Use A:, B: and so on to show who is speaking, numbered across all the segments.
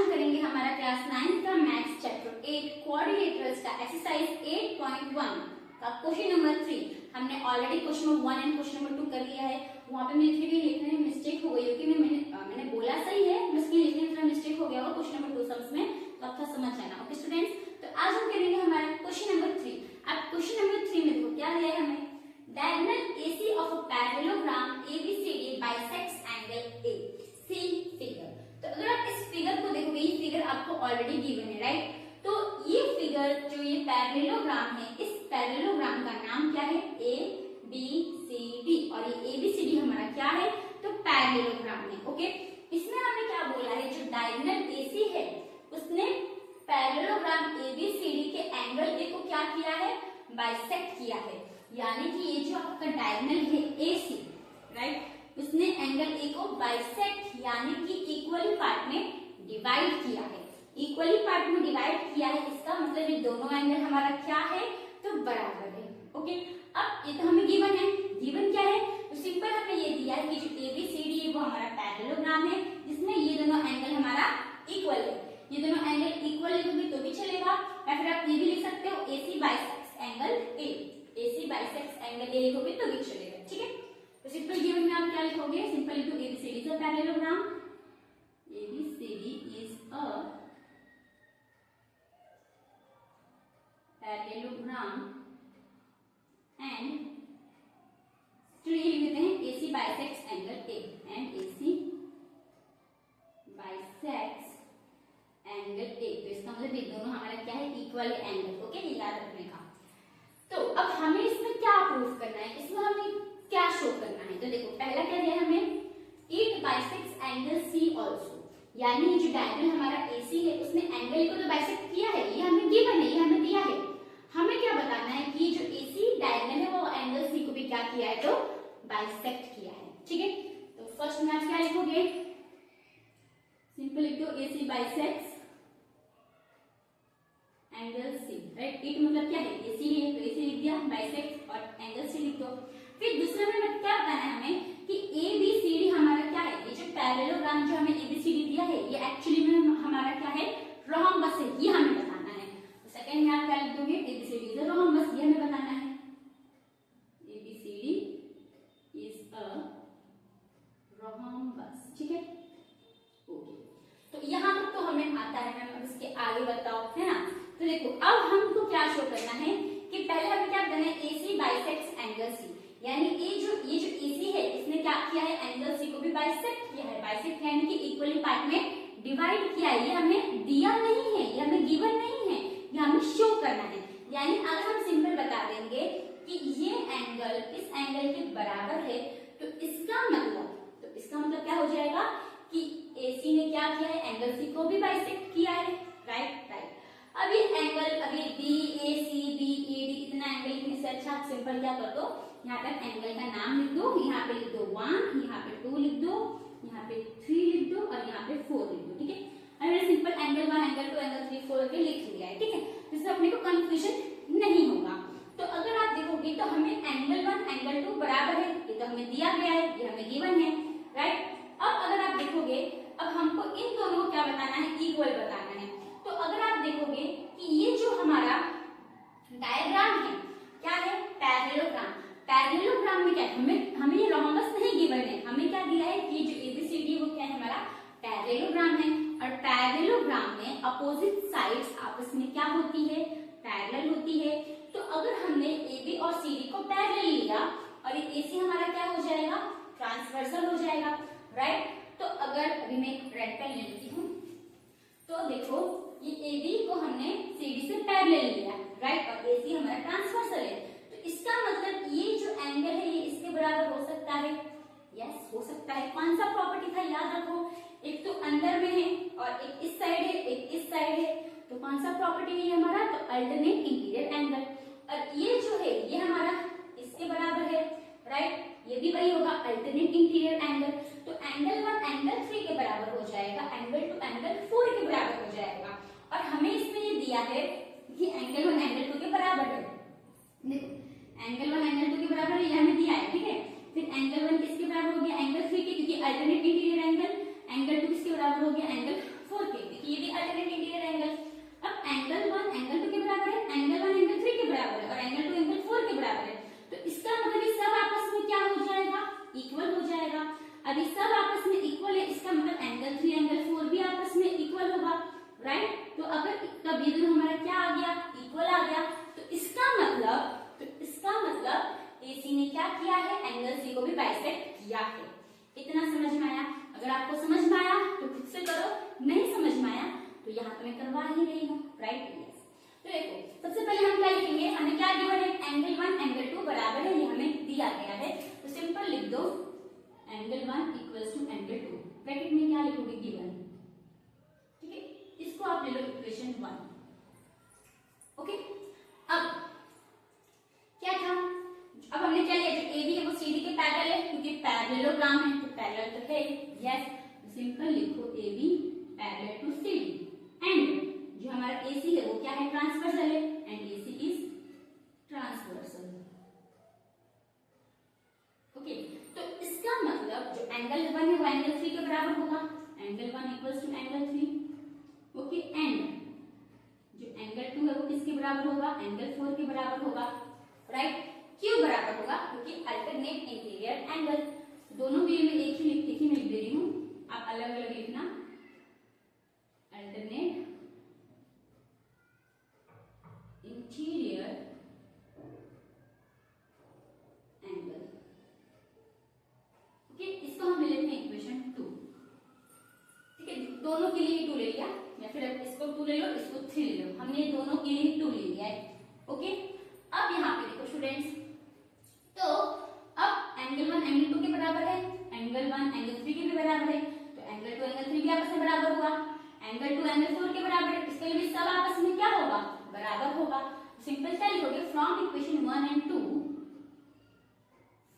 A: हम करेंगे हमारा क्लास 9 का मैथ्स चैप्टर 8 कोऑर्डिनेटर्स का एक्सरसाइज 8.1 का क्वेश्चन नंबर 3। हमने already question number 1 and question number 2 कर लिया है। वहां पे मेरे थोड़ी लिखने में मिस्टेक हो गई क्योंकि मैंने बोला सही है, बस ये लिखने में थोड़ा मिस्टेक हो गया होगा क्वेश्चन नंबर 2 सम्स में, तो आप थोड़ा समझ जाना। ओके स्टूडेंट्स, तो आज हम करेंगे हमारा क्वेश्चन नंबर 3। अब क्वेश्चन नंबर 3 में देखो क्या दिया है हमें, diagonal AC of a parallelogram ABCD bisects angle A, see figure. तो अगर आप इस फिगर को देखोगे, ये फिगर आपको ऑलरेडी गिवन है, राइट। तो ये फिगर जो ये पैरेललोग्राम है, इस पैरेललोग्राम का नाम क्या है, ABCD, और ये ABCD हमारा क्या है, तो पैरेललोग्राम है। ओके, इसमें हमें क्या बोला है, जो डायगोनल AC है उसने पैरेललोग्राम ABCD के एंगल A को क्या किया है, बाइसेक्ट किया है। यानी कि ये जो आपका डायगोनल है AC, राइट, उसने एंगल A को बाइसेक्ट यानी कि इक्वली पार्ट में डिवाइड किया है। इक्वली पार्ट में डिवाइड किया है, इसका मतलब ये दोनों एंगल हमारा क्या है, तो बराबर है। ओके, अब ये तो हमें गिवन है, गिवन क्या है, तो सिंपल हमें ये दिया है कि जो ABCD है वो हमारा पैरेललोग्राम है जिसमें ये दोनों एंगल हमारा इक्वल है। ये दोनों एंगल इक्वल लिखोगे तो भी चलेगा, या फिर आप ये भी लिख सकते हो AC bisects angle A, AC bisects angle A लिखोगे तो भी चलेगा। ठीक है, तो सिंपल गिवन में आप क्या लिखोगे, सिंपल लिखो ABCD is a parallelogram, ABCD is a parallelogram and तो ये लिख देते हैं AC bisects angle A and AC bisects angle A। तो इसका मतलब ये दोनों हमारा क्या है, इक्वल एंगल। ओके, याद रखने का। तो अब हमें इसमें क्या प्रूफ करना है, इसमें हमें क्या शो करना है, तो देखो पहला क्या दिया है हमें, it bisects angle C also, यानी जो डायगोनल हमारा AC है उसने एंगल को तो बाइसेक्ट किया है, ये हमें गिवन है, ये हमें दिया है। हमें क्या बताना है कि जो AC डायगोनल है वो एंगल C को भी क्या किया है, तो बाइसेक्ट किया है। ठीक है, तो फर्स्ट में आप क्या लिखोगे, सिंपल लिख दो AC bisects angle C, right. It मतलब क्या है, AC है तो AC लिख दिया, बाइसेक्ट और एंगल C लिख दो। फिर दूसरे में क्या बताना है हमें कि ABCD हमारा क्या है, ये जो पैरेललोग्राम जो हमें ABCD दिया है ये एक्चुअली में हमारा क्या है, रोम्बस है, ये हमें बताना है। तो सेकंड में आप क्या लिख दोगे, ABCD इज अ रोम्बस, ये हमें बताना है, ABCD इज अ रोम्बस। ठीक है, ओके, तो यहाँ तक तो हमें आता है, मैम इसके आगे बताओ, है ना। तो देखो अब हमको क्या शो करना है कि पहले हमें क्या करना है, AC बाइसेक्ट्स एंगल C, यानी ये जो AC है इसने क्या किया है, एंगल C को भी बाइसेक्ट किया है। बाइसेक्ट यानी कि इक्वली पार्ट में डिवाइड किया है, ये हमें दिया नहीं है, ये हमें गिवन नहीं है, ये हमें शो करना है। यानी अगर हम सिंपल बता देंगे कि ये एंगल इस एंगल के बराबर है, तो इसका मतलब क्या हो जाएगा कि AC ने क्या किया है, एंगल C को भी बाइसेक्ट किया है, राइट। अब ये एंगल, अभी BACD इतना एंगल लिखने से अच्छा आप सिंपल क्या कर दो, यहाँ पर एंगल का नाम लिख दो, यहाँ पे लिख दो 1, यहाँ पे 2 लिख दो, यहाँ पे 3 लिख दो और यहाँ पे 4 लिख दो। ठीक है, अब मैंने सिंपल एंगल 1, एंगल 2, एंगल 3, 4 के लिख लिया है। ठीक है, जिससे अपने को कंफ्यूजन नहीं होगा। तो अगर आप देखोगे तो हमें एंगल 1 एंगल 2 बराबर है, ये तो हमें दिया गया है, ये हमें गिवन है, राइट। अब अगर आप देखोगे, अब हमको इन दोनों को क्या बताना है, इक्वल बताना है। तो अगर आप देखोगे कि ये जो हमारा डायग्राम है क्या है, पैरेललोग्राम। पैरेललोग्राम में क्या है, हमें ये रोम्बस नहीं गिवन है, हमें क्या दिया है कि जो ABCD वो क्या है, हमारा पैरेललोग्राम है। और पैरेललोग्राम में अपोजिट साइड्स आपस में क्या होती है, पैरेलल होती है। तो अगर हमने AB और CD को पैरेलल लिया और ये AC हमारा क्या हो जाएगा, ट्रांसवर्सल हो जाएगा, राइट। तो अगर अभी मैं रेड पेन ले लेती हूँ, तो देखो ये AB को हमने CD से पैरेलल लिया, राइट, और AC हमारा ट्रांसवर्सल है। तो इसका मतलब ये जो एंगल है ये इसके बराबर हो सकता है, यस हो सकता है। कौन सा प्रॉपर्टी था, याद रखो, एक तो अंदर में है और एक इस साइड है, एक इस साइड है। तो कौन सा प्रॉपर्टी है हमारा, तो अल्टरनेट इंटीरियर एंगल। और ये जो है ये हमारा इसके बराबर है, राइट, ये भी वही होगा, अल्टरनेट इंटीरियर एंगल। तो एंगल 1 एंगल 3 के बराबर हो जाएगा, एंगल 2 एंगल 4 के बराबर हो जाएगा। और हमें इसमें ये दिया है कि एंगल 1 एंगल 2 के बराबर है। देखो एंगल 1 एंगल 2 के बराबर है, ये हमें दिया है। ठीक है, फिर एंगल 1 किसके बराबर हो गया, एंगल 3 के, क्योंकि अल्टरनेट इंटीरियर एंगल। एंगल 2 किसके बराबर हो गया, एंगल 4 के, क्योंकि ये अल्टरनेट इंटीरियर एंगल। अब एंगल 1 एंगल 2 के बराबर है, एंगल 1 एंगल 3 के बराबर है और एंगल 2 एंगल 4 के बराबर है। तो इसका मतलब ये सब आपस में क्या हो जाएगा, इक्वल हो जाएगा। अब ये सब आपस में इक्वल है, इसका मतलब एंगल 3 एंगल 4 भी आपस में इक्वल होगा, राइट। तो अगर तब ये दोनों हमारा क्या आ गया, इक्वल आ गया। तो इसका मतलब AC ने क्या किया है, एंगल C को भी बाइसेक्ट किया है। इतना समझ में आया? अगर आपको समझ में आया तो खुद से करो, नहीं समझ में आया तो यहाँ तो मैं करवा ही रही हूँ, राइट। तो देखो सबसे पहले हम क्या लिखेंगे, हमें क्या गिवन है, एंगल 1 एंगल 2 बराबर है, ये हमें दिया गया है। तो सिंपल लिख दो angle 1 equals to angle 2, bracket में क्या लिखोगे, गिवन, ठीक है। इसको आप ले लो इक्वेशन 1, ओके। अब क्या था, अब हमने क्या लिया, जो AB है वो CD के पैरेलल है, क्योंकि पैरेललोग्राम है तो पैरेलल तो है, यस। सिंपल लिखो AB parallel to CD and जो हमारा AC है वो क्या है, ट्रांसवर्सल है, and AC is transversal, okay. तो इसका मतलब जो एंगल 1 है वो एंगल 3 के बराबर होगा, angle 1 equals to angle 3, okay. And जो एंगल 2 है वो किसके बराबर होगा, एंगल 4 के बराबर होगा, राइट। क्यों बराबर होगा, क्योंकि अल्टरनेट इंटीरियर एंगल। दोनों के लिए मैं एक ही लिख दे रही हूँ, आप अलग अलग लिखना, अल्टरनेट इंटीरियर एंगल, ओके। इसको हम ले लेते हैं इक्वेशन 2, ठीक है। दोनों के लिए 2 ले लिया, या फिर इसको 2 ले लो, इसको 3 ले लो, हमने दोनों के लिए 2 ले लिया है, ओके। अब यहाँ पे देखो स्टूडेंट्स, तो अब एंगल 1 एंगल 2 के बराबर है, एंगल 1 एंगल 3 के भी बराबर है, तो एंगल 2 एंगल 3 भी आपस में बराबर हुआ, एंगल 2 एंगल 4 के बराबर है, इसके लिए भी सब आपस में क्या होगा, बराबर होगा। सिंपल क्या लिखोगे, from equation 1 and 2,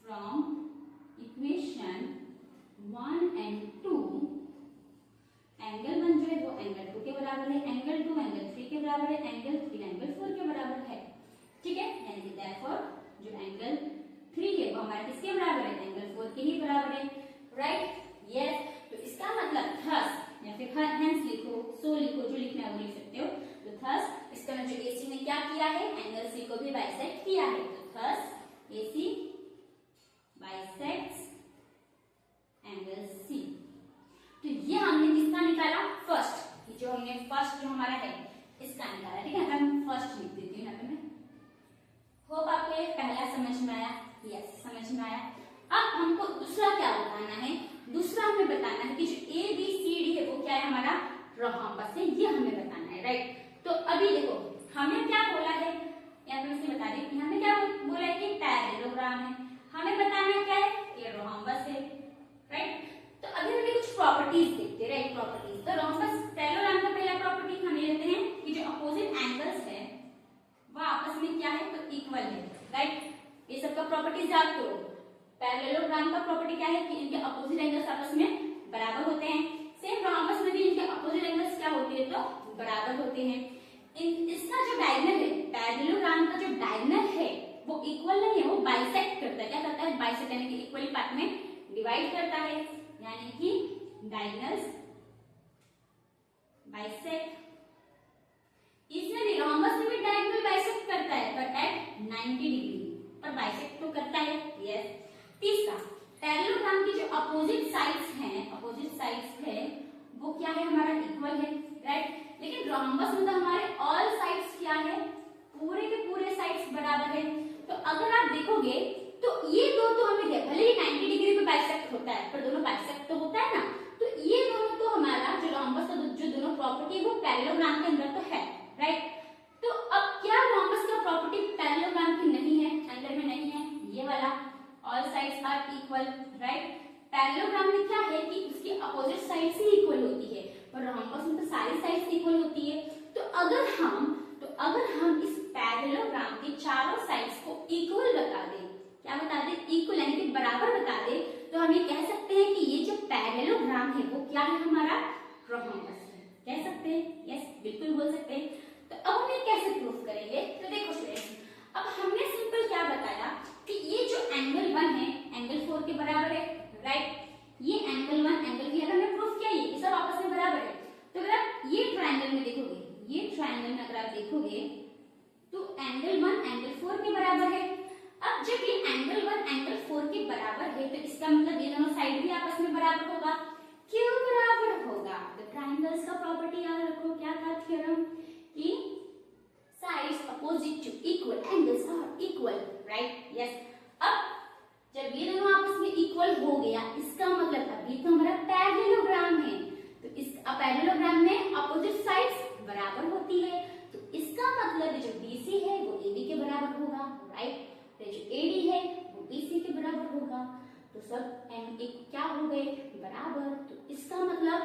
A: from equation 1 and 2 angle 1 जो है वो एंगल 2 के बराबर है, एंगल 2 एंगल 3 के बराबर है, एंगल 3 एंगल 4 के बराबर है, ठीक है। यानी कि देयरफॉर जो एंगल 3 है वो हमारे किसके बराबर है, एंगल 4 के ही बराबर है, राइट, यस। तो इसका मतलब थस या फिर हेंस लिखो, सो लिखो, जो लिखना है वो लिख सकते हो। तो थस इसका मतलब जो AC ने क्या किया है, एंगल C को भी बाइसेक्ट किया है, तो thus AC bisects angle C। तो ये हमने किसका निकाला, फर्स्ट, जो हमने फर्स्ट जो हमारा है इसका निकाला, ठीक है। हम फर्स्ट लिख देती हूँ यहाँ पे मैं, होप आपको ये पहला समझ में आया, यस समझ में आया। अब हमको दूसरा क्या बताना है, दूसरा हमें बताना है कि जो ABCD है वो क्या है, हमारा रोम्बस है, ये हमें बताना है, राइट। तो अभी देखो हमें क्या बोला है, यहाँ पे मैं बता रही हूँ, हमें क्या बोला है कि पैरेललोग्राम है, हमें बताना है क्या है, ये रोम्बस है, राइट। तो अभी हमें कुछ प्रॉपर्टीज देखते हैं, राइट, प्रॉपर्टीज। तो रोम्बस पैरेललोग्राम का पहला प्रॉपर्टी हम लेते हैं कि जो अपोजिट एंगल्स है वह आपस में क्या है, तो इक्वल है, राइट। ये सबका प्रॉपर्टीज याद करो। पैरेललोग्राम का प्रॉपर्टी क्या है कि इनके अपोजिट एंगल्स आपस में बराबर होते हैं। सेम रोम्बस में भी इनके अपोजिट एंगल्स क्या होते हैं, तो बराबर होते हैं। इसका जो डायगोनल है, पैरेललोग्राम का जो डायगोनल है वो इक्वल नहीं है, वो बाइसेक्ट करता है, क्या करता है, बाइसेक्ट यानी कि इक्वली पार्ट में डिवाइड करता है, यानी कि डायगोनल्स बाइसेक्ट। इसमें भी रोम्बस में भी डायगोनल बाइसेक्ट करता है, पर एट 90 डिग्री पर बाइसेक्ट तो करता है, यस। तीसरा, पैरेललोग्राम की जो अपोजिट साइड्स है वो क्या है, हमारा इक्वल है, राइट। लेकिन रोम्बस में तो हमारे ऑल साइड्स क्या है, पूरे के पूरे साइड्स बराबर है। तो अगर आप देखोगे तो ये दो तो हमें भले ही 90 डिग्री पे बाइसेक्ट होता है, पर दोनों बाइसेक्ट तो होता है ना, तो ये दोनों तो हमारा जो रोम्बस का जो दोनों प्रॉपर्टी है वो पैरेललोग्राम के अंदर तो है, राइट। तो अब क्या रोम्बस का प्रॉपर्टी पैरेललोग्राम की नहीं है, अंदर में नहीं है, ये वाला all sides are equal, right. Parallelogram में क्या है कि उसकी अपोजिट साइड्स ही इक्वल होती है, पर रोम्बस में तो सारी साइड्स इक्वल होती है। तो अगर हम इस पैरेललोग्राम की चारों साइड्स को इक्वल बता दें, क्या बता दें, इक्वल यानी कि बराबर बता दें, तो हम ये कह सकते हैं कि ये जो पैरेललोग्राम है वो क्या है, हमारा रोम्बस है, कह सकते हैं, यस बिल्कुल बोल सकते हैं। तो अब हम ये कैसे प्रूफ करेंगे, तो देखो स्टूडेंट्स, अब हमने सिंपल क्या बताया कि ये जो एंगल 1 है एंगल 4 के बराबर है, राइट। ये एंगल 1 एंगल 3 हमने प्रूफ किया, ये सब आपस में बराबर है। तो अगर आप ये ट्रायंगल देखोगे तो एंगल 1 एंगल 4 के बराबर है। अब जब ये एंगल 1 एंगल 4 के बराबर है तो इसका मतलब ये दोनों साइड भी आपस में बराबर होगा। क्यों बराबर होगा? तो ट्राइंगल्स का प्रॉपर्टी याद रखो, क्या था थ्योरम कि sides opposite to equal angles are equal, right? Yes. अब जब ये दोनों आपस में इक्वल हो गया इसका मतलब अभी तो हमारा पैरेललोग्राम है, तो इस पैरेललोग्राम में अपोजिट साइड्स बराबर होती है, तो इसका मतलब जो BC है वो AB के बराबर होगा, राइट? तो जो AD है वो BC के बराबर होगा, तो सब एक क्या हो गए? बराबर। तो इसका मतलब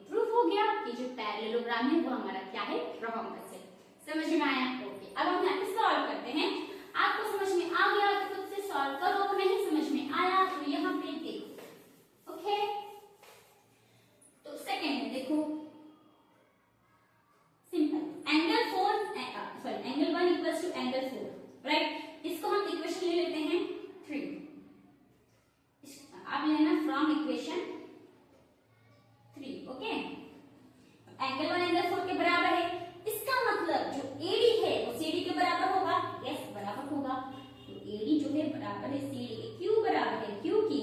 A: प्रूफ हो गया कि जो पैरेललोग्राम है वो हमारा क्या है? रोम्बस है। समझ में आया? ओके, अब हम यहाँ पे सॉल्व करते हैं। आपको समझ में आ गया तो खुद से सॉल्व करो, नहीं समझ में आया तो यहाँ पे देखो। ओके, तो सेकेंड में देखो simple angle 1 equals to angle 4, right? इसको हम इक्वेशन ले लेते हैं 3। आप लेना from equation 3। Okay, angle 1 angle 4 के बराबर है, इसका मतलब जो AD है वो CD के बराबर होगा। यस, बराबर होगा। तो AD जो है बराबर है CD के। क्यों बराबर है? क्योंकि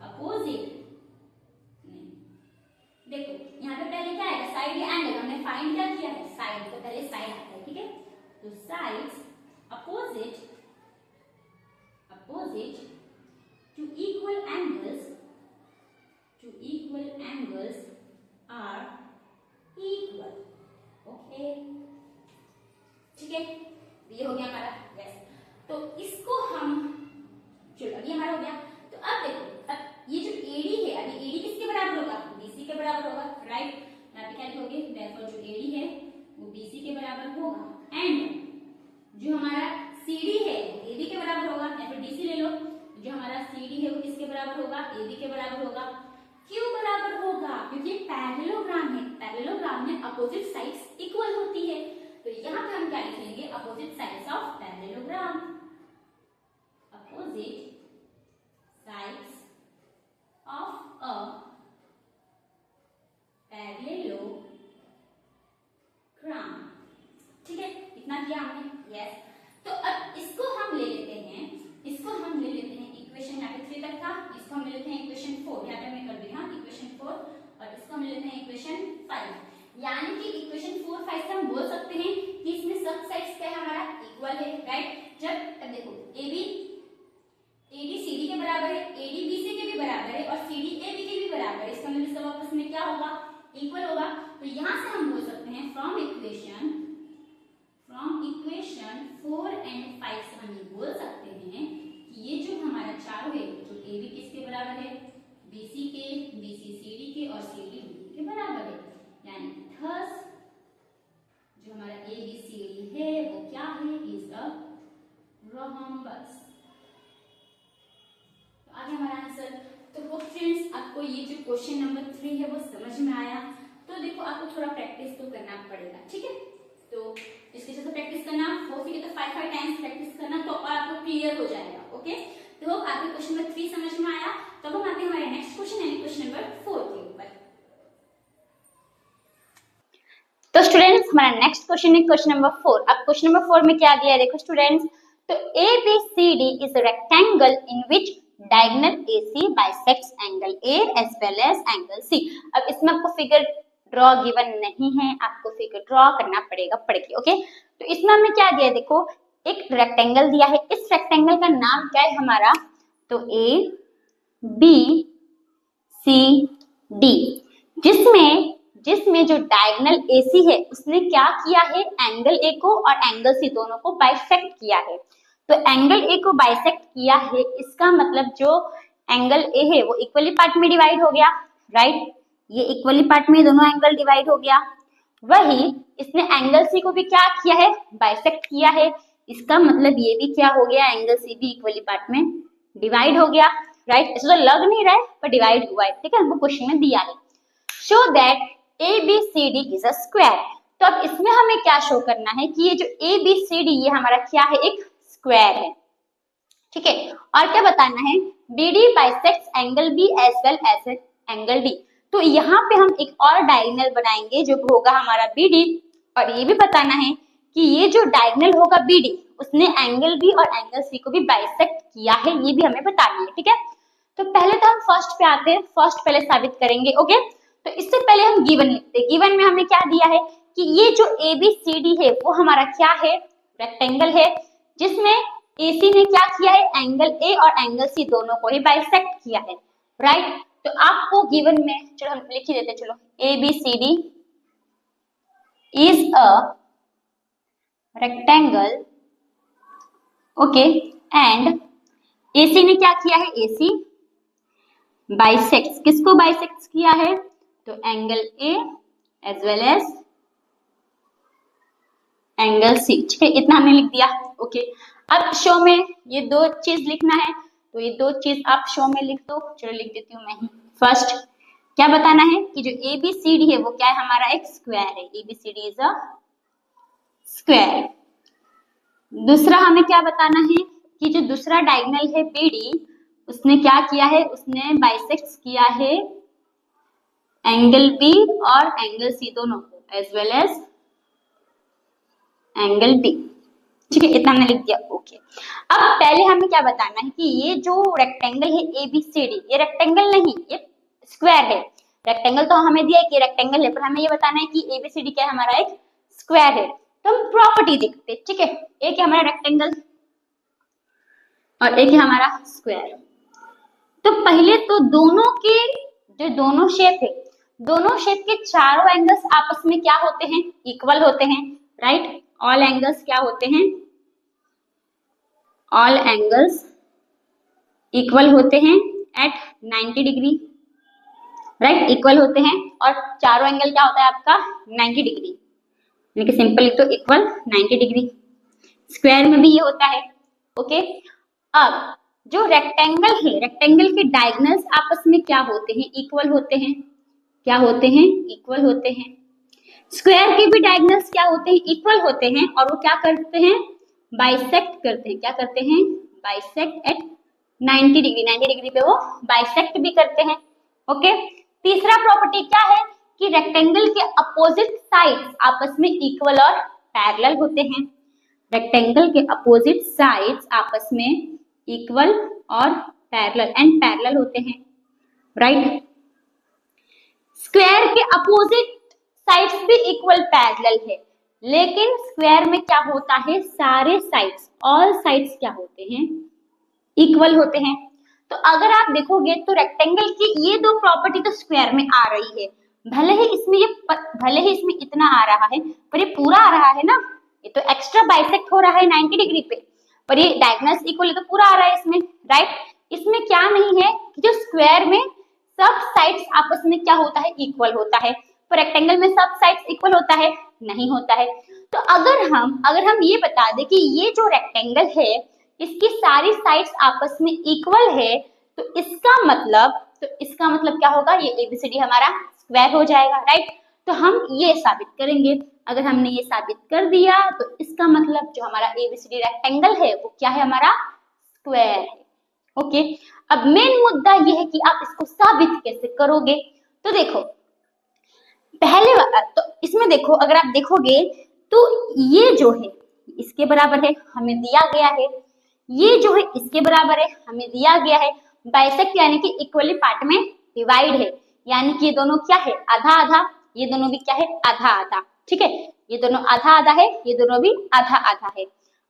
A: अपोजिट नहीं, देखो यहाँ पे पहले क्या आएगा? साइड या एंगल। हमने फाइंड क्या किया है? साइड, तो पहले साइड आता है, ठीक है? तो sides opposite to equal angles are equal. Okay, ठीक है, ये हो गया हमारा। यस, तो इसको हम, चलो ये हमारा हो गया। तो अब देखो, अब ये जो AD है, अभी AD किसके बराबर होगा? BC के बराबर होगा, राइट? यहाँ पे क्या लिखोगे? देयरफॉर जो AD है वो BC के बराबर होगा, एंड जो हमारा CD है वो AB के बराबर होगा, या फिर DC ले लो। जो हमारा CD है वो किसके बराबर होगा? AB के बराबर होगा। क्यों बराबर होगा? क्योंकि पैरेललोग्राम है, पैरेललोग्राम में अपोजिट साइड्स इक्वल होती है, तो यहाँ पे हम क्या लिखेंगे? Opposite sides of parallelogram, opposite sides of a parallelogram. ठीक है, इतना किया हमने। यस, तो अब इसको हम ले लेते हैं, इक्वेशन यहाँ पे 3 तक था, इसको हम ले लेते हैं इक्वेशन 4। यहाँ पे मैं कर दी, हाँ, इक्वेशन 4, और इसको हम ले लेते हैं इक्वेशन 5। यानी कि इक्वेशन 4 5 से हम बोल सकते हैं कि इसमें सब साइड्स क्या है? हमारा इक्वल है, राइट? अब देखो AD CD के बराबर है, AD BC के भी बराबर है, और CD AB के भी बराबर है, इसका मतलब सब आपस में क्या होगा? इक्वल होगा। तो यहाँ से हम बोल सकते हैं फ्रॉम इक्वेशन 4 एंड 5 से हम ये बोल सकते हैं कि ये जो हमारा चारों है, जो AB किसके बराबर है? BC के, BC CD के, और CD BD के बराबर है। यानी थस जो हमारा ABCD है वो क्या है? Is a rhombus. तो आगे हमारा आंसर। तो होप फ्रेंड्स आपको ये जो क्वेश्चन नंबर 3 है वो समझ में आया। तो देखो आपको थोड़ा प्रैक्टिस तो करना पड़ेगा, ठीक है? तो इसके साथ प्रैक्टिस करना, हो सके तो 5 टाइम्स प्रैक्टिस करना, तो आपको क्लियर हो जाएगा। ओके, तो होप आपको क्वेश्चन नंबर 3 समझ में आया। तो हम आते हैं हमारे नेक्स्ट क्वेश्चन, यानी क्वेश्चन नंबर 4 के ऊपर। तो स्टूडेंट्स हमारा नेक्स्ट क्वेश्चन है क्वेश्चन नंबर 4। अब क्वेश्चन नंबर 4 में क्या दिया है देखो स्टूडेंट्स, तो ABCD is a rectangle in which diagonal AC bisects angle A as well as angle C। अब इसमें आपको फिगर ड्रॉ गिवन नहीं है, आपको फिगर ड्रॉ करना पड़ेगा पढ़ के। ओके, तो इसमें हमें क्या दिया है देखो, एक रेक्टेंगल दिया है, इस रेक्टेंगल का नाम क्या है हमारा? तो ABCD, जिसमें जो डायगोनल AC है उसने क्या किया है? एंगल A को और एंगल C दोनों को बाइसेक्ट किया है। तो एंगल A को बाइसेक्ट किया है, इसका मतलब जो एंगल A है वो इक्वली पार्ट में डिवाइड हो गया, राइट? ये इक्वली पार्ट में दोनों एंगल डिवाइड हो गया। वही इसने एंगल C को भी क्या किया है? बाइसेक्ट किया है। इसका मतलब ये भी क्या हो गया? एंगल C भी इक्वली पार्ट में डिवाइड हो गया, राइट? ऐसा तो लग नहीं रहा है पर डिवाइड हुआ है, ठीक है? हमको क्वेश्चन में दिया है show that ABCD is a square. तो अब इसमें हमें क्या शो करना है कि ये जो ABCD ये हमारा क्या है? एक स्क्वायर है, ठीक है? और क्या बताना है? BD bisects angle B as well as angle D। तो यहाँ पे हम एक और डायगोनल बनाएंगे जो होगा हमारा BD, और ये भी बताना है कि ये जो डायगोनल होगा BD उसने एंगल B और एंगल C को भी बाइसेक्ट किया है, ये भी हमें बताना है, ठीक है। तो पहले तो हम फर्स्ट पे आते हैं, फर्स्ट पहले साबित करेंगे, ओके। तो इससे पहले हम गिवन लिखते हैं। गिवन में हमें क्या दिया है कि ये जो ABCD है वो हमारा क्या है, रेक्टेंगल है, जिसमें AC ने क्या किया है, एंगल A और एंगल C दोनों को ही बाइसेक्ट किया है, राइट। तो आपको गिवन में, चलो हम लिख ही देते हैं, चलो ABCD is a rectangle, okay, and AC ने क्या किया है, AC बाइसेक्ट, किसको बाइसेक्ट किया है, तो angle A as well as angle C, ठीक है, इतना हमने लिख दिया, ओके। अब शो में ये दो चीज लिखना है, तो ये दो चीज आप शो में लिख दो, चलो लिख देती हूँ मैं ही। फर्स्ट क्या बताना है कि जो ABCD है वो क्या है, हमारा एक स्क्वायर है, ABCD इज अ स्क्वायर। दूसरा हमें क्या बताना है कि जो दूसरा डायगोनल है BD उसने क्या किया है, उसने बाइसेक्ट किया है एंगल B और एंगल C दोनों को, as well as angle B, ठीक है, इतना हमने लिख दिया, ओके। अब पहले हमें क्या बताना है कि ये जो रेक्टेंगल है ABCD, ये रेक्टेंगल नहीं, ये स्क्वायर है। रेक्टेंगल तो हमें दिया है कि रेक्टेंगल है, पर हमें ये बताना है कि ABCD क्या है, हमारा एक स्क्वायर है। तो हम प्रॉपर्टी देखते हैं, ठीक है। एक है हमारा रेक्टेंगल और एक है हमारा स्क्वायर। तो पहले तो दोनों के जो दोनों शेप है, दोनों शेप के चारों एंगल्स आपस में क्या होते हैं, इक्वल होते हैं, राइट। ऑल एंगल्स क्या होते हैं, ऑल एंगल्स इक्वल होते हैं एट 90 डिग्री, राइट, इक्वल होते हैं। और चारों एंगल क्या होता है आपका, 90 डिग्री, यानी कि सिंपल लिख दो इक्वल 90 डिग्री। स्क्वायर में भी ये होता है, ओके। अब जो रेक्टेंगल है, रेक्टेंगल के डायगोनल्स आपस में क्या होते हैं, इक्वल होते हैं, क्या होते हैं, इक्वल होते हैं। स्क्वायर के भी डायगोनल्स क्या होते हैं, इक्वल होते हैं, और वो क्या करते हैं, बाइसेक्ट करते हैं, क्या करते हैं, बाइसेक्ट एट 90 डिग्री, 90 डिग्री पे वो बाइसेक्ट भी करते हैं, ओके। तीसरा प्रॉपर्टी क्या है कि रेक्टेंगल के अपोजिट साइड्स आपस में इक्वल और पैरेलल होते हैं। रेक्टेंगल के अपोजिट साइड्स आपस में इक्वल और पैरेलल एंड पैरेलल होते हैं, राइट। स्क्वायर के अपोजिट साइड्स भी इक्वल पैरेलल है, लेकिन स्क्वायर में क्या होता है, सारे साइड्स, ऑल साइड्स क्या होते हैं, इक्वल होते हैं। तो अगर आप देखोगे तो रेक्टेंगल की ये दो प्रॉपर्टी तो स्क्वायर में आ रही है, भले ही इसमें इतना आ रहा है, पर ये पूरा आ रहा है ना, ये तो एक्स्ट्रा बाइसेक्ट हो रहा है 90 डिग्री पे, पर ये डायगोनल्स इक्वल तो पूरा आ रहा है इसमें, राइट। इसमें क्या नहीं है कि जो स्क्वायर में सब साइड्स आपस में क्या होता है, इक्वल होता है, पर रेक्टेंगल में सब साइड्स इक्वल होता है, नहीं होता है। तो अगर हम ये बता दें कि ये जो रेक्टेंगल है इसकी सारी साइड्स आपस में इक्वल है, तो इसका मतलब क्या होगा, ये ABCD हमारा स्क्वायर हो जाएगा, राइट। तो हम ये साबित करेंगे। अगर हमने ये साबित कर दिया तो इसका मतलब जो हमारा ABCD रेक्टेंगल है वो क्या है, हमारा स्क्वायर है, ओके। अब मेन मुद्दा ये है कि आप इसको साबित कैसे करोगे। तो देखो पहले तो इसमें देखो, अगर आप देखोगे तो ये जो है इसके बराबर है, हमें दिया गया है, ये जो है इसके बराबर है, हमें दिया गया है। बाइसेक्ट यानी कि इक्वली पार्ट में डिवाइड है, यानी कि ये दोनों क्या है, आधा आधा, ये दोनों भी क्या है, आधा आधा, ठीक है, ये दोनों आधा आधा है, ये दोनों भी आधा आधा है।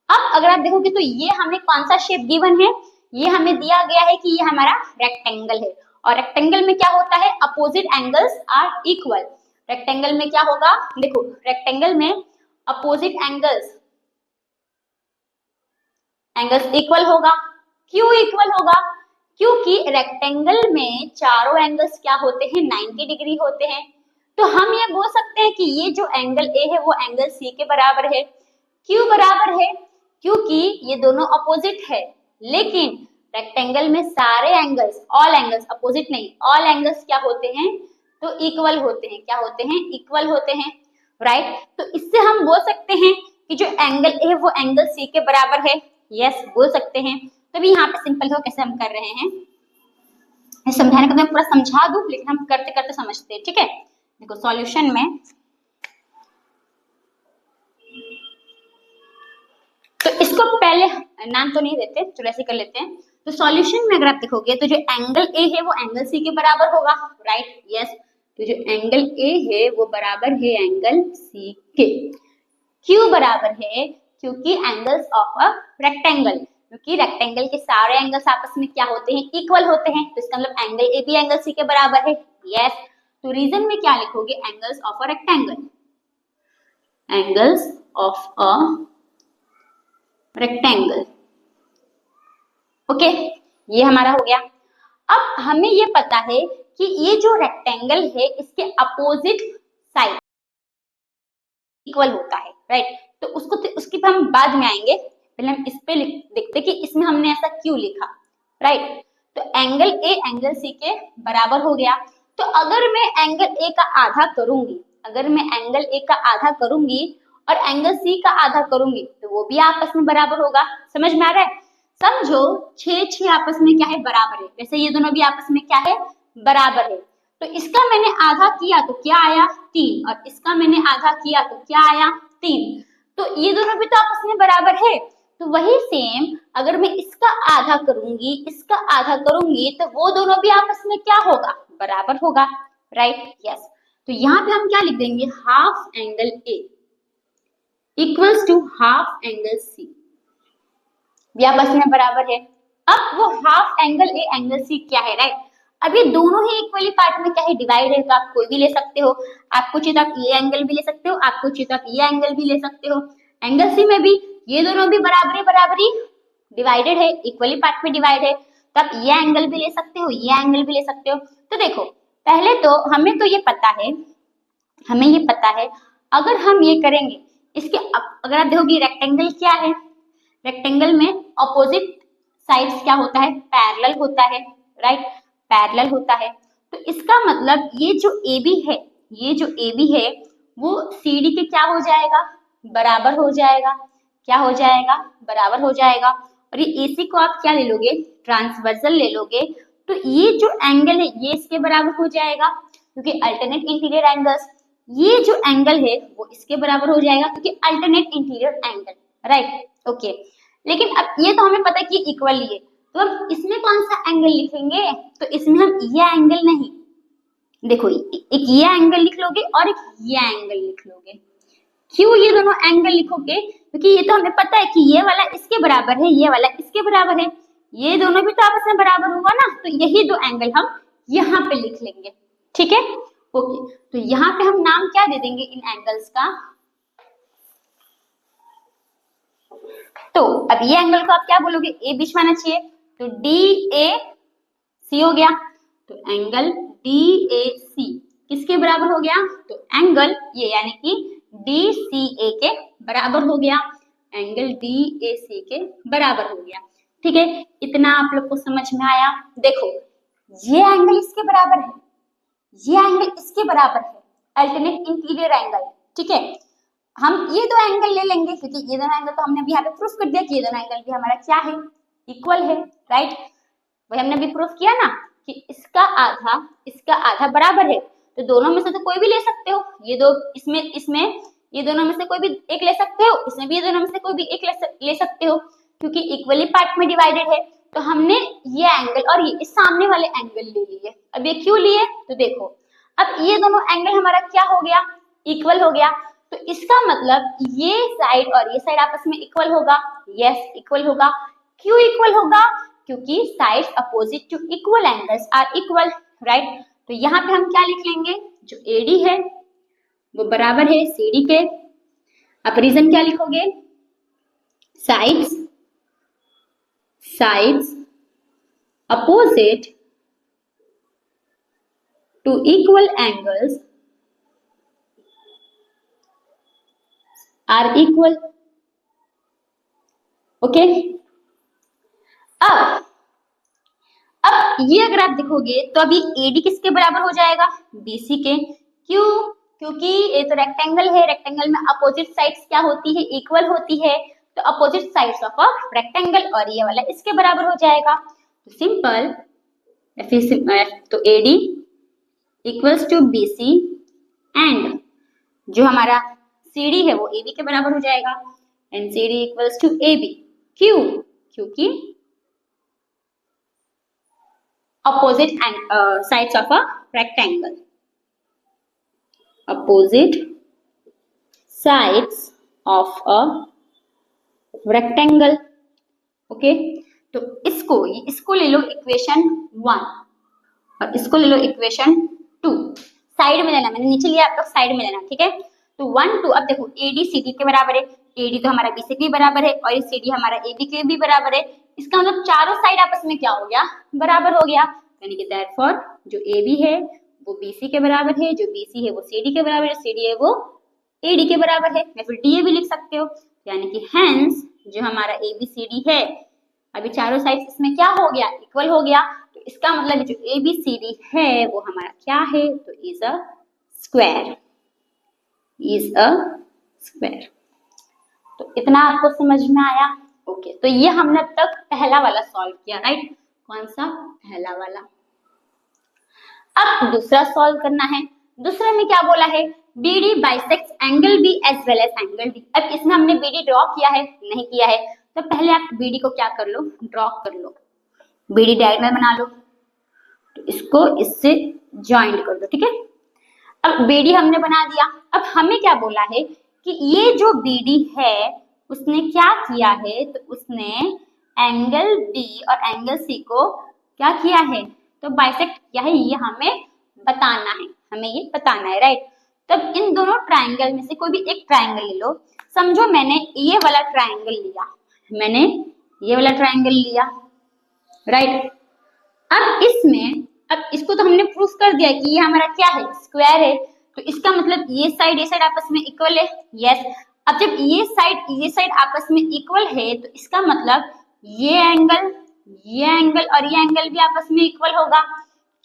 A: अब अगर आप देखोगे तो ये हमें कौन सा शेप गिवन है, ये हमें दिया गया है कि ये हमारा रेक्टेंगल है, और रेक्टेंगल में क्या होता है, opposite angles are equal. Rectangle में क्या होगा, देखो रेक्टेंगल में अपोजिट एंगल्स इक्वल होगा। क्यों इक्वल होगा, क्योंकि रेक्टेंगल में चारों एंगल्स क्या होते हैं, 90 डिग्री होते हैं। तो हम ये बोल सकते हैं कि ये जो एंगल A है वो एंगल C के बराबर है। क्यों बराबर है, क्योंकि ये दोनों अपोजिट है, लेकिन रेक्टेंगल में सारे एंगल्स, ऑल एंगल्स, अपोजिट नहीं, ऑल एंगल्स क्या होते हैं, तो इक्वल होते हैं, क्या होते हैं, इक्वल होते हैं, राइट। तो इससे हम बोल सकते हैं कि जो एंगल A है वो एंगल C के बराबर है, यस बोल सकते हैं। तभी यहाँ पे सिंपल हो कैसे हम कर रहे हैं, समझाने का मैं पूरा समझा दूं, लेकिन हम करते करते समझते हैं, ठीक है। देखो सॉल्यूशन में नाम तो नहीं देते, चलो ऐसे कर लेते हैं। तो सॉल्यूशन में अगर आप देखोगे तो जो एंगल ए है वो एंगल सी के बराबर होगा, राइट, यस। तो जो एंगल ए है वो बराबर है एंगल सी के। क्यों बराबर है? क्योंकि एंगल्स ऑफ अ रेक्टेंगल, क्योंकि रेक्टेंगल के सारे एंगल्स आपस में क्या होते हैं? इक्वल होते हैं। तो इसका मतलब एंगल ए भी एंगल सी के बराबर है, यस। तो रीजन में क्या लिखोगे? Angles of a rectangle, angles of a rectangle, okay, ये हमारा हो गया। अब हमें ये पता है कि ये जो रेक्टेंगल है इसके अपोजिट साइड इक्वल होता है, राइट। तो उसकी पे हम बाद में आएंगे, पहले हम इस पे देखते कि इसमें हमने ऐसा क्यों लिखा, राइट। तो एंगल ए एंगल सी के बराबर हो गया। तो अगर मैं एंगल ए का आधा करूंगी, अगर मैं एंगल ए का आधा करूंगी और एंगल सी का आधा करूंगी तो वो भी आपस में बराबर होगा। समझ में आ रहा है? समझो 6 आपस में क्या है? बराबर है। वैसे ये दोनों भी आपस में क्या है? बराबर है। तो इसका मैंने आधा किया तो क्या आया? 3, और इसका मैंने आधा किया तो क्या आया? 3। तो ये दोनों भी तो आपस में बराबर है। तो वही सेम अगर मैं इसका आधा करूंगी, इसका आधा करूंगी, तो वो दोनों भी आपस में क्या होगा? बराबर होगा, राइट, यस। तो यहाँ पे हम क्या लिख देंगे? Half angle A equals to half angle C, भी आपस में बराबर है। अब वो half angle A angle C क्या है, राइट। अब ये दोनों ही इक्वली पार्ट में क्या है? डिवाइड है। तो आप कोई भी ले सकते हो, आपको चाहिए तो आप ये एंगल भी ले सकते हो, आपको चाहिए तो आप ये एंगल भी ले सकते हो। एंगल सी में भी ये दोनों भी बराबरी डिवाइडेड है, इक्वली पार्ट में डिवाइड है। तो आप ये एंगल भी ले सकते हो, ये एंगल भी ले सकते हो। तो देखो पहले तो हमें तो ये पता है, हमें ये पता है अगर हम ये करेंगे, इसके अगर आप देखोगे रेक्टेंगल क्या है? रेक्टेंगल में ऑपोजिट साइड्स क्या होता है? पैरेलल होता है, राइट, पैरेलल होता है। तो इसका मतलब ये जो AB है, ये जो AB है वो CD के क्या हो जाएगा? बराबर हो जाएगा। क्या हो जाएगा? बराबर हो जाएगा। और ये AC को आप क्या ले लोगे? ट्रांसवर्सल ले लोगे। तो ये जो एंगल है ये इसके बराबर हो जाएगा, क्योंकि अल्टरनेट इंटीरियर एंगल्स। ये जो एंगल है वो इसके बराबर हो जाएगा क्योंकि alternate interior angle, right, okay. लेकिन अब ये तो हमें पता है कि इक्वल ही है, तो अब इसमें कौन सा एंगल लिखेंगे? तो इसमें हम ये एंगल नहीं, देखो एक ये एंगल लिख लोगे और एक ये एंगल लिख लोगे। क्यों ये दोनों एंगल लिखोगे? क्योंकि ये तो हमें पता है कि ये वाला इसके बराबर है, ये वाला इसके बराबर है, ये दोनों भी तो आपस में बराबर होगा ना। तो यही दो एंगल हम यहाँ पे लिख लेंगे, ठीक है, ओके। तो यहाँ पे हम नाम क्या दे देंगे इन एंगल्स का? तो अब ये एंगल को आप क्या बोलोगे? ए बीच में आना चाहिए, तो DAC हो गया। तो एंगल DAC किसके बराबर हो गया? तो एंगल ये यानी कि DCA के बराबर हो गया, एंगल DAC के बराबर हो गया, ठीक है। इतना आप लोग को समझ में आया? देखो ये एंगल इसके बराबर है, ये एंगल इसके बराबर है, अल्टरनेट इंटीरियर एंगल, ठीक है। हम ये दो एंगल ले लेंगे क्योंकि ये दोनों एंगल तो हमने अभी यहाँ पे प्रूफ कर दिया कि ये दोनों एंगल भी हमारा क्या है? इक्वल है, राइट। वही हमने अभी प्रूफ किया ना कि इसका आधा बराबर है, तो दोनों में से तो कोई भी ले सकते हो। ये दो इसमें ये दोनों में से कोई भी एक ले सकते हो, इसमें भी ये दोनों में से कोई भी एक ले सकते हो, क्योंकि इक्वली पार्ट में डिवाइडेड है। तो हमने ये एंगल और ये इस सामने वाले एंगल ले लिए। अब ये क्यों लिए? तो देखो अब ये दोनों एंगल हमारा क्या हो गया? इक्वल हो गया। तो इसका मतलब ये साइड और ये साइड आपस में इक्वल होगा, यस इक्वल होगा। क्यों इक्वल होगा? क्योंकि sides opposite to equal angles are equal, right. तो यहाँ पे हम क्या लिख लेंगे? जो AD है वो बराबर है CD के। अब रीजन क्या लिखोगे? Sides opposite to equal angles are equal, okay. अब ये अगर आप देखोगे तो अभी AD किसके बराबर हो जाएगा? BC के। क्यों? क्योंकि ये तो रेक्टेंगल है, रेक्टेंगल में अपोजिट साइड्स क्या होती है? इक्वल होती है। तो opposite sides of a rectangle, और ये वाला इसके बराबर हो जाएगा। तो सिंपल, तो AD equals to BC and जो हमारा CD है वो AB के बराबर हो जाएगा, and CD equals to AB। क्यों? क्योंकि opposite sides of a rectangle. Opposite sides of a rectangle. Okay, तो इसको ले लो इक्वेशन 1 और इसको ले लो इक्वेशन 2। साइड में लेना, मैंने नीचे लिया, आप लोग साइड में लेना, ठीक है। तो 1 2, अब देखो AD CD के बराबर है, AD तो हमारा BC के बराबर है और CD हमारा AB के भी बराबर है। इसका मतलब चारों साइड आपस में क्या हो गया, बराबर हो गया, यानी कि देयरफॉर जो AB है वो BC के बराबर है, जो BC है वो CD के बराबर है, CD है वो AD के बराबर है, या फिर DA भी लिख सकते हो। यानी कि हेंस जो हमारा ABCD है, अभी चारों साइड इसमें क्या हो गया, इक्वल हो गया। तो इसका मतलब जो ABCD है वो हमारा क्या है, तो is a square, is a square. तो इतना आपको समझ में आया? ओके, तो ये हमने अब तक पहला वाला सॉल्व किया, राइट। कौन सा, पहला वाला। अब दूसरा सॉल्व करना है। दूसरे में क्या बोला है, BD bisects angle B as well as angle D। अब इसमें हमने BD ड्रॉ किया है, नहीं किया है, तो पहले आप BD को क्या कर लो, ड्रॉ कर लो, BD डायग्राम बना लो, तो इसको इससे ज्वाइंट कर दो, ठीक है। अब BD हमने बना दिया। अब हमें क्या बोला है कि ये जो BD है उसने क्या किया है, तो उसने एंगल B और एंगल C को क्या किया है, तो बाइसेक्ट किया है। ये हमें बताना है, हमें ये बताना है, राइट। तब इन दोनों ट्राइंगल में से कोई भी एक ट्राइंगल ले लो। समझो मैंने ये वाला ट्राइंगल लिया, मैंने ये वाला ट्राइंगल लिया, राइट। अब इसमें, अब इसको तो हमने प्रूफ कर दिया कि ये हमारा क्या है, स्क्वायर है। तो इसका मतलब ये साइड आपस में इक्वल है, यस। अब जब ये साइड आपस में इक्वल है तो इसका मतलब ये एंगल और ये एंगल भी आपस में इक्वल होगा।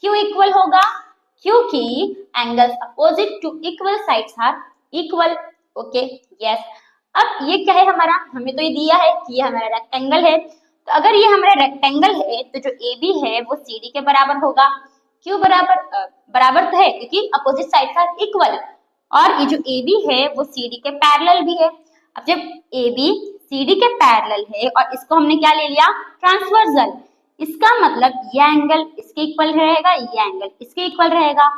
A: क्यों इक्वल होगा, क्योंकि angles opposite to equal sides are equal, okay, yes. अब ये क्या है हमारा, हमें तो ये दिया है कि ये हमारा रेक्टेंगल है। तो अगर ये हमारा रेक्टेंगल है तो जो AB है वो CD के बराबर होगा। क्यों बराबर तो है, क्योंकि अपोजिट साइड्स आर इक्वल, और ये जो AB है वो CD के पैरेलल भी है। अब जब AB CD के पैरेलल है और इसको हमने क्या ले लिया, ट्रांसवर्सल, इसका मतलब ये एंगल इसके इक्वल रहेगा, ये एंगल इसके इक्वल रहेगा।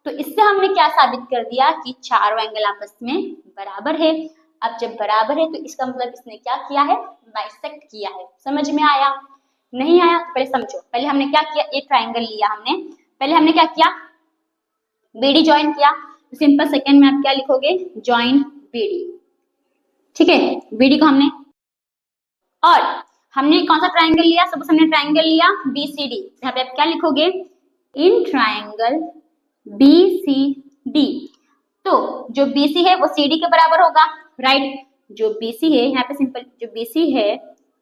A: तो इससे हमने क्या साबित कर दिया कि चारों एंगल आपस में बराबर है। अब जब बराबर है तो इसका मतलब इसने क्या किया है, बाइसेक्ट किया है। समझ में आया? नहीं आया तो पहले समझो। पहले हमने क्या किया, एक ट्राइंगल लिया हमने, पहले हमने क्या किया, BD ज्वाइन किया। तो सिंपल सेकंड में आप क्या लिखोगे, ज्वाइन BD, ठीक है। BD को हमने, और हमने कौन सा ट्राइंगल लिया, सपोज हमने ट्राइंगल लिया BCD, यहाँ पे आप क्या लिखोगे, इन ट्राइंगल BCD। तो जो BC है वो CD के बराबर होगा, राइट। जो BC है यहाँ पे सिंपल, जो BC है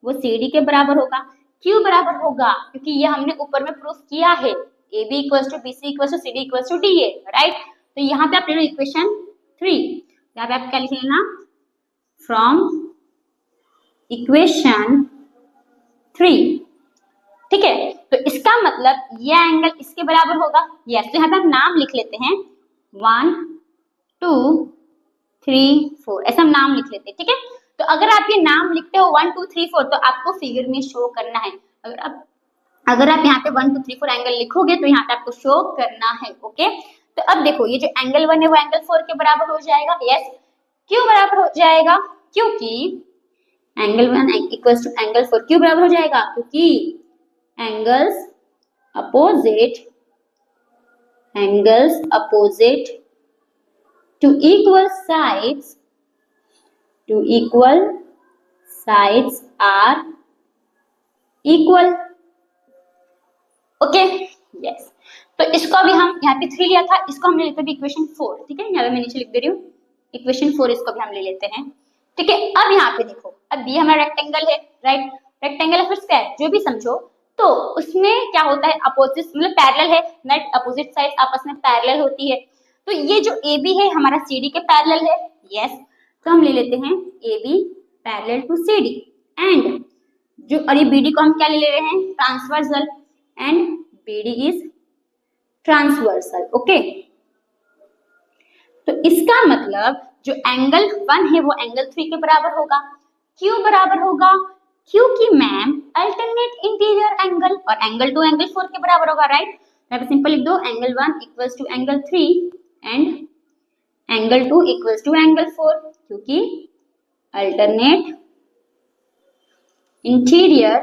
A: वो CD के बराबर होगा। क्यों बराबर होगा, क्योंकि ये हमने ऊपर में प्रूफ किया है, AB equals to BC equals to CD equals to DA, right. तो यहाँ पे आप ले लो इक्वेशन 3, यहाँ पे आप क्या लिख लेना, फ्रॉम इक्वेशन 3, ठीक है। तो इसका मतलब ये एंगल इसके बराबर होगा, यस। तो यहाँ पे हम नाम लिख लेते हैं 1 2 3 4, ऐसा हम नाम लिख लेते हैं, ठीक है। तो अगर आप ये नाम लिखते हो 1 2 3 4 तो आपको फिगर में शो करना है। अगर आप यहाँ पे 1 2 3 4 एंगल लिखोगे तो यहाँ पे आपको शो करना है, ओके। तो अब देखो ये जो एंगल 1 है वो एंगल 4 के बराबर हो जाएगा, यस। क्यों बराबर हो जाएगा, क्योंकि एंगल 1 इक्वल्स टू एंगल 4 क्यों बराबर हो जाएगा, क्योंकि angles opposite to equal sides are equal, okay, yes. तो इसको अभी हम यहाँ पे 3 लिया था, इसको हम ले लेते हैं इक्वेशन 4, ठीक है। यहाँ पे मैं नीचे लिख दे रही हूँ इक्वेशन 4, इसको भी हम ले लेते हैं, ठीक है। अब यहाँ पे देखो, अब ये हमारा रेक्टेंगल है, राइट। रेक्टेंगल है फिर स्क्वायर, जो भी समझो। तो उसमें क्या होता है, अपोजिट मतलब पैरेलल है, राइट। अपोजिट साइड आपस में पैरेलल होती है। तो ये जो AB है हमारा CD के पैरेलल है, यस। तो हम ले लेते हैं AB parallel to CD, and जो, और ये BD को हम क्या ले रहे हैं, transversal, and BD is transversal, okay. तो इसका मतलब जो एंगल 1 है वो एंगल 3 के बराबर होगा। क्यों बराबर होगा, क्योंकि मैम अल्टरनेट इंटीरियर एंगल और एंगल 2 एंगल 4 के बराबर होगा, राइट। यहाँ पे सिंपल लिख दो angle 1 equals to angle 3 and angle 2 equals to angle 4, क्योंकि अल्टरनेट इंटीरियर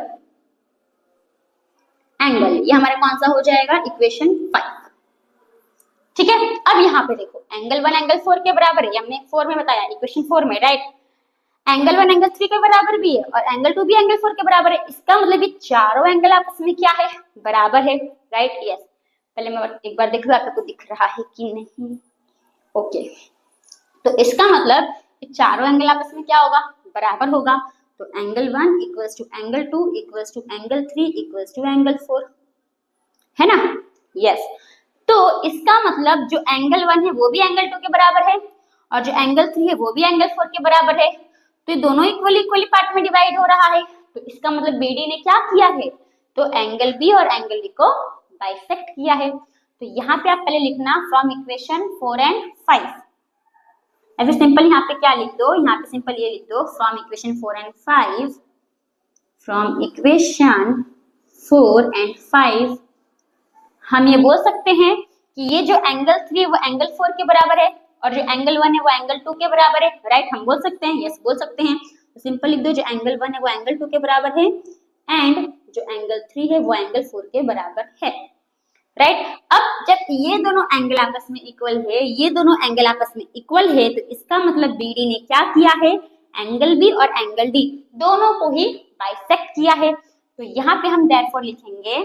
A: एंगल, ये हमारा कौन सा हो जाएगा, इक्वेशन 5। ठीक है, अब यहाँ पे देखो एंगल 1 एंगल 4 के बराबर है, हमने 4 में बताया, इक्वेशन 4 में, राइट। एंगल 1 एंगल 3 के बराबर भी है और एंगल 2 भी एंगल 4 के बराबर है। इसका मतलब ये चारों एंगल आपस में क्या है, बराबर है, राइट। यस, पहले मैं एक बार देख लो आपको दिख रहा है कि नहीं। ओके, तो इसका मतलब चारों एंगल आपस में क्या होगा, बराबर होगा। तो angle 1 equals to angle 2 equals to angle 3 equals to angle 4, है ना। यस, तो इसका मतलब जो एंगल 1 है वो भी एंगल 2 के बराबर है और जो एंगल 3 है वो भी एंगल 4 के बराबर है। तो ये दोनों इक्वली पार्ट में डिवाइड हो रहा है। तो इसका मतलब बीडी ने क्या किया है, तो एंगल बी और एंगल डी को बाइसेक्ट किया है। तो यहाँ पे आप पहले लिखना फ्रॉम इक्वेशन 4 एंड 5। अभी सिंपल यहाँ पे क्या लिख दो, यहाँ पे सिंपल ये लिख दो from equation 4 and 5, from equation 4 and 5 हम ये बोल सकते हैं कि ये जो एंगल 3 वो एंगल 4 के बराबर है और जो एंगल 1 है वो एंगल 2 के बराबर है, राइट। हम बोल सकते हैं, यस बोल सकते हैं। तो सिंपल लिख दो जो एंगल 1 है वो एंगल 2 के बराबर है एंड जो एंगल 3 है वो एंगल 4 के बराबर है, राइट। अब जब ये दोनों एंगल आपस में इक्वल है, ये दोनों एंगल आपस में इक्वल है, तो इसका मतलब बीडी ने क्या किया है, एंगल बी और एंगल डी दोनों को ही बाइसेक्ट किया है। तो यहाँ पे हम देयरफॉर लिखेंगे,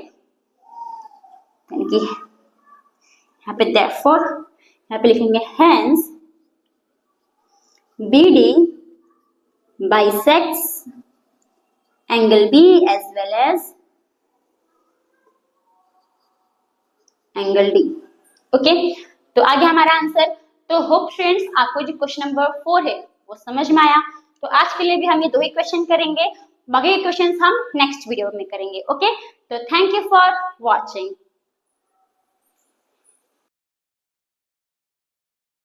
A: यहाँ पे therefore यहाँ पे लिखेंगे hence BD bisects angle B as well as angle D। Okay, तो आगे हमारा आंसर। तो होप फ्रेंड्स आपको जो क्वेश्चन नंबर 4 है वो समझ में आया। तो आज के लिए भी हम ये 2 ही क्वेश्चन करेंगे, बाकी क्वेश्चन हम नेक्स्ट वीडियो में करेंगे। ओके, तो थैंक यू फॉर वॉचिंग।